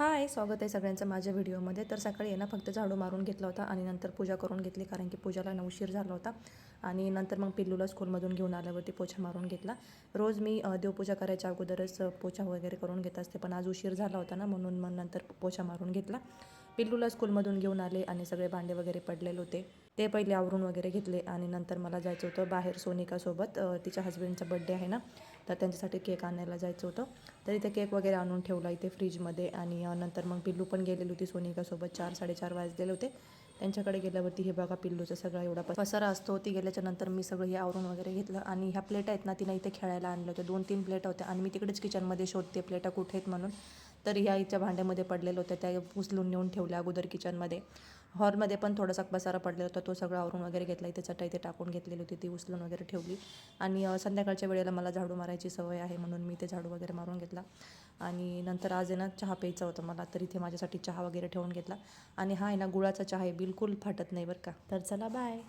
हाय, स्वागत आहे सगळ्यांचं माझ्या व्हिडिओमध्ये. तर सकाळी आहे ना फक्त झाडू मारून घेतला होता आणि नंतर पूजा करून घेतली, कारण की पूजाला ना उशीर झाला होता. आणि नंतर मग पिल्लूला स्कूलमधून घेऊन आल्यावरती पोछा मारून घेतला. रोज मी देवपूजा करायच्या अगोदरच पोछा वगैरे करून घेत असते, पण आज उशीर झाला होता ना, म्हणून मग नंतर पोछा मारून घेतला. पिल्लूला स्कूलमधून घेऊन आले आणि सगळे भांडे वगैरे पडलेले होते ते पहिले आवरून वगैरे घेतले. आणि नंतर मला जायचं होतं बाहेर सोनिकासोबत. तिच्या हस्बंडचा बड्डे आहे ना, तर त्यांच्यासाठी केक आणायला जायचं होतं. तर इथे केक वगैरे आणून ठेवला इथे फ्रीजमध्ये. आणि नंतर मग पिल्लू पण गेलेली होती सोनिकासोबत. 4-4:30 वाजलेले होते. त्यांच्याकडे गेल्यावरती हे बघा पिल्लूचा सगळा एवढा पसारा असतो. ती गेल्याच्या नंतर मी सगळं हे आवरून वगैरे घेतलं. आणि ह्या प्लेट आहेत ना, तिनं इथे खेळायला आणलं होतं. 2-3 प्लेट होत्या आणि मी तिकडेच किचनमध्ये शोधते प्लेटा कुठे आहेत म्हणून. तर ह्या हिच्या भांड्यामध्ये पडलेल्या होत्या, त्या उचलून नेऊन ठेवल्या अगोदर किचनमध्ये. हॉलमध्ये पण थोडासा पसारा पडलेला होता, तो सगळा आवरून वगैरे घेतला. इथे चटई इथे टाकून घेतलेली होती, ती उचलून वगैरे ठेवली. आणि संध्याकाळच्या वेळेला मला झाडू मारायची सवय आहे, म्हणून मी ते झाडू वगैरे मारून घेतला. आणि नंतर आज आहे ना चहा प्यायचा होता मला, तर इथे माझ्यासाठी चहा वगैरे ठेवून घेतला. आणि हा आहे ना गुळाचा चहा आहे, बिलकुल फाटत नाही बरं का. तर चला बाय.